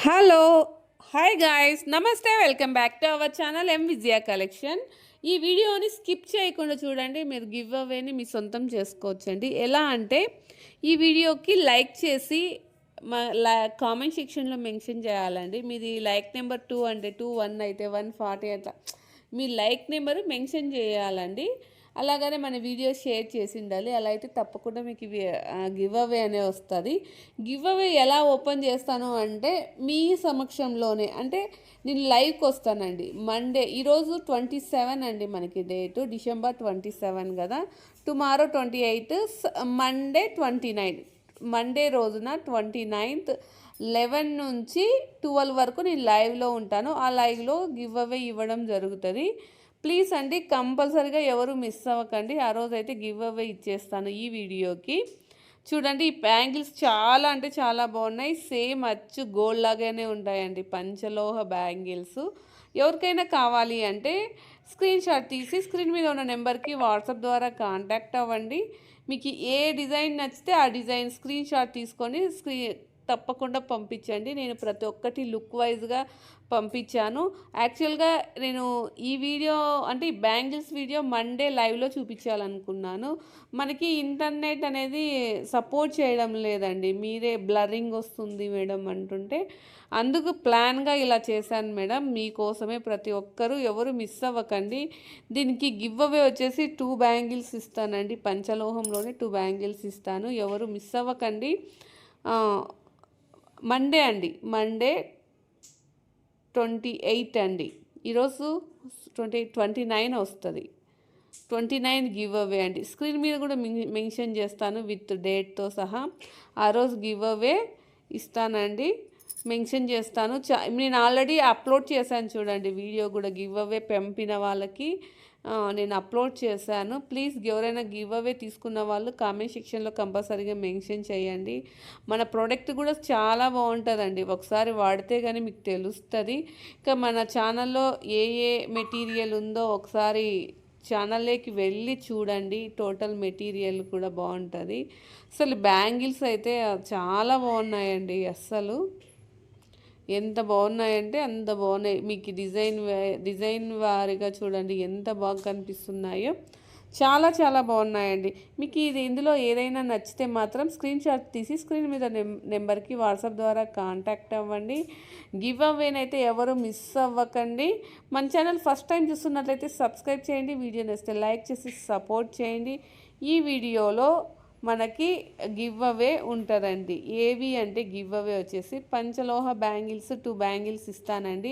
Hello hi guys నమస్తే welcome back to our channel Vijaya collection. ఈ వీడియోని skip చేయకుండా చూడండి. మీరు గివ్ అవేని మీ సొంతం చేసుకోవచ్చండి. ఎలా అంటే ఈ వీడియోకి లైక్ చేసి కామెంట్ సెక్షన్లో మెన్షన్ చేయాలండి. మీది లైక్ నెంబర్ 2 అంటే 21 అయితే 140 అట్లా మీ లైక్ నెంబరు మెన్షన్ చేయాలండి. అలాగనే మన వీడియో షేర్ చేసి ఉండాలి. అలా అయితే తప్పకుండా మీకు గివ్ అవే అనే వస్తుంది. గివ్ అవే ఎలా ఓపెన్ చేస్తాను అంటే మీ సమక్షంలోనే, అంటే నేను లైవ్కి వస్తానండి మండే. ఈరోజు 27 అండి మనకి డేటు, December 27 కదా. Tomorrow 28, Monday 29. మండే రోజున 29th 11 నుంచి 12 వరకు నేను లైవ్లో ఉంటాను. ఆ లైవ్లో గివ్ అవే ఇవ్వడం జరుగుతుంది. ప్లీజ్ అండి, కంపల్సరీగా ఎవరు మిస్ అవ్వకండి. ఆ రోజు అయితే గివ్ అవే ఇచ్చేస్తాను ఈ వీడియోకి. చూడండి, ఈ బ్యాంగిల్స్ చాలా అంటే చాలా బాగున్నాయి. సేమ్ అచ్చు గోల్డ్ లాగానే ఉంటాయండి, పంచలోహ బ్యాంగిల్స్. ఎవరికైనా కావాలి అంటే స్క్రీన్ షాట్ తీసి స్క్రీన్ మీద ఉన్న నెంబర్కి వాట్సాప్ ద్వారా కాంటాక్ట్ అవ్వండి. మీకు ఏ డిజైన్ నచ్చితే ఆ డిజైన్ స్క్రీన్ షాట్ తీసుకొని తప్పకుండా పంపించండి. నేను ప్రతి ఒక్కటి లుక్ వైజ్గా పంపించాను. యాక్చువల్గా నేను ఈ వీడియో అంటే ఈ బ్యాంగిల్స్ వీడియో మండే లైవ్లో చూపించాలనుకున్నాను. మనకి ఇంటర్నెట్ అనేది సపోర్ట్ చేయడం లేదండి. మీరే బ్లరింగ్ వస్తుంది మేడం అంటుంటే అందుకు ప్లాన్గా ఇలా చేశాను మేడం. మీకోసమే, ప్రతి ఒక్కరూ ఎవరు మిస్ అవ్వకండి. దీనికి గివ్ అవే వచ్చేసి 2 బ్యాంగిల్స్ ఇస్తానండి. పంచలోహంలోనే 2 బ్యాంగిల్స్ ఇస్తాను. ఎవరు మిస్ అవ్వకండి. మండే అండి, మండే 28 అండి. ఈరోజు 29 వస్తుంది. 29 గివ్ అవే అండి. స్క్రీన్ మీద కూడా మెన్షన్ చేస్తాను విత్ డేట్తో సహా. ఆ రోజు గివ్ అవే ఇస్తానండి, మెన్షన్ చేస్తాను. నేను ఆల్రెడీ అప్లోడ్ చేశాను చూడండి వీడియో కూడా. గివ్ అవే పంపిన వాళ్ళకి నేను అప్లోడ్ చేశాను. ప్లీజ్ ఎవరైనా గివ్ అవే తీసుకున్న వాళ్ళు కామెంట్ సెక్షన్లో కంపల్సరీగా మెన్షన్ చేయండి. మన ప్రోడక్ట్ కూడా చాలా బాగుంటుందండి. ఒకసారి వాడితే కానీ మీకు తెలుస్తుంది. ఇంకా మన ఛానల్లో ఏ ఏ మెటీరియల్ ఉందో ఒకసారి ఛానల్లోకి వెళ్ళి చూడండి. టోటల్ మెటీరియల్ కూడా బాగుంటుంది. అసలు బ్యాంగిల్స్ అయితే చాలా బాగున్నాయండి. అస్సలు ఎంత బాగున్నాయంటే అంత బాగున్నాయి. మీకు డిజైన్ వారిగా చూడండి ఎంత బాగా కనిపిస్తున్నాయో. చాలా చాలా బాగున్నాయండి. మీకు ఇందులో ఏదైనా నచ్చితే మాత్రం స్క్రీన్ షాట్ తీసి స్క్రీన్ మీద నెంబర్కి వాట్సాప్ ద్వారా కాంటాక్ట్ అవ్వండి. గివ్ అవేనైతే ఎవరు మిస్ అవ్వకండి. మన ఛానల్ ఫస్ట్ టైం చూస్తున్నట్లయితే సబ్స్క్రైబ్ చేయండి. వీడియో నచ్చితే లైక్ చేసి సపోర్ట్ చేయండి. ఈ వీడియోలో మనకి గివ్ అవే ఉంటుందండి. ఏవి అంటే గివ్ అవే వచ్చేసి పంచలోహ బ్యాంగిల్స్ 2 బ్యాంగిల్స్ ఇస్తానండి.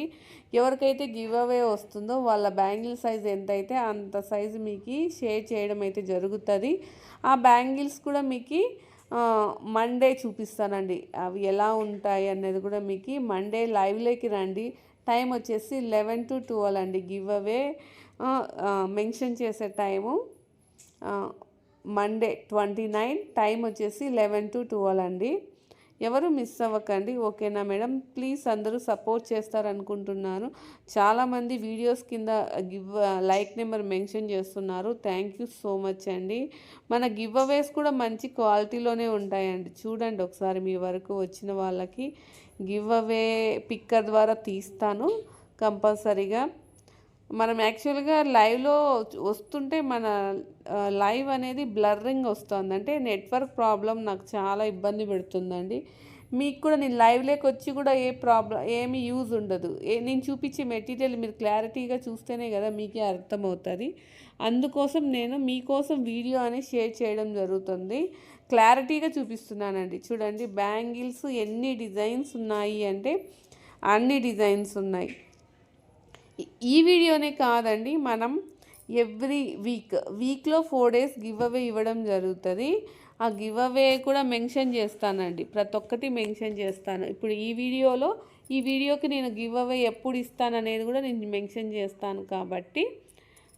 ఎవరికైతే గివ్ అవే వస్తుందో వాళ్ళ బ్యాంగిల్ సైజ్ ఎంత అయితే అంత సైజు మీకు షేర్ చేయడం అయితే జరుగుతుంది. ఆ బ్యాంగిల్స్ కూడా మీకు మండే చూపిస్తానండి. అవి ఎలా ఉంటాయి అనేది కూడా మీకు మండే లైవ్లోకి రండి. టైం వచ్చేసి 11 to 12 అండి. గివ్ అవే మెన్షన్ చేసే టైము మండే 29, టైం వచ్చేసి 11 to 12 అండి. ఎవరు మిస్ అవ్వకండి. ఓకేనా మేడం? ప్లీజ్ అందరూ సపోర్ట్ చేస్తారనుకుంటున్నాను. చాలామంది వీడియోస్ కింద లైక్ నెంబర్ మెన్షన్ చేస్తున్నారు. థ్యాంక్ యూ సో మచ్ అండి. మన గివ్ అవేస్ కూడా మంచి క్వాలిటీలోనే ఉంటాయండి. చూడండి ఒకసారి, మీ వరకు వచ్చిన వాళ్ళకి గివ్ అవే పిక్కర్ ద్వారా తీస్తాను కంపల్సరీగా. మనం యాక్చువల్గా లైవ్లో వస్తుంటే మన లైవ్ అనేది బ్లర్రింగ్ వస్తుంది. అంటే నెట్వర్క్ ప్రాబ్లం నాకు చాలా ఇబ్బంది పెడుతుందండి. మీకు కూడా నేను లైవ్లోకి వచ్చి కూడా ఏమీ యూజ్ ఉండదు. నేను చూపించే మెటీరియల్ మీరు క్లారిటీగా చూస్తేనే కదా మీకే అర్థమవుతుంది. అందుకోసం నేను మీకోసం వీడియో అనేది షేర్ చేయడం జరుగుతుంది. క్లారిటీగా చూపిస్తున్నానండి. చూడండి బ్యాంగిల్స్ ఎన్ని డిజైన్స్ ఉన్నాయి అంటే అన్ని డిజైన్స్ ఉన్నాయి. ఈ వీడియోనే కాదండి, మనం ఎవ్రీ వీక్లో 4 days గివ్ అవే ఇవ్వడం జరుగుతుంది. ఆ గివ్ అవే కూడా మెన్షన్ చేస్తానండి. ప్రతి ఒక్కటి మెన్షన్ చేస్తాను. ఇప్పుడు ఈ వీడియోకి నేను గివ్ అవే ఎప్పుడు ఇస్తాననేది కూడా నేను మెన్షన్ చేస్తాను. కాబట్టి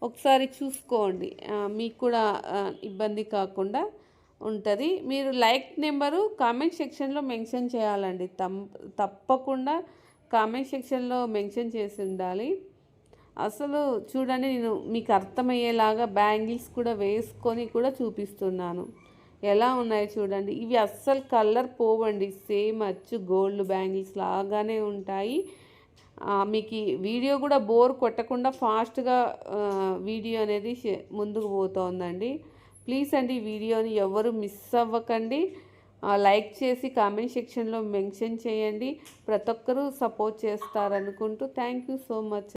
ఒకసారి చూసుకోండి, మీకు కూడా ఇబ్బంది కాకుండా ఉంటుంది. మీరు లైక్ నెంబరు కామెంట్ సెక్షన్లో మెన్షన్ చేయాలండి. తప్పకుండా కామెంట్ సెక్షన్లో మెన్షన్ చేసి ఉండాలి. అసలు చూడండి, నేను మీకు అర్థమయ్యేలాగా బ్యాంగిల్స్ కూడా వేసుకొని కూడా చూపిస్తున్నాను. ఎలా ఉన్నాయి చూడండి. ఇవి అస్సలు కలర్ పోవండి, సేమ్ అచ్చు గోల్డ్ బ్యాంగిల్స్ లాగానే ఉంటాయి. మీకు ఈ వీడియో కూడా బోర్ కొట్టకుండా ఫాస్ట్గా వీడియో అనేది ముందుకు పోతుందండి. ప్లీజ్ అండి ఈ వీడియోని ఎవరు మిస్ అవ్వకండి. లైక్ చేసి కామెంట్ సెక్షన్లో మెన్షన్ చేయండి. ప్రతి ఒక్కరూ సపోర్ట్ చేస్తారనుకుంటూ థ్యాంక్ యూ సో మచ్.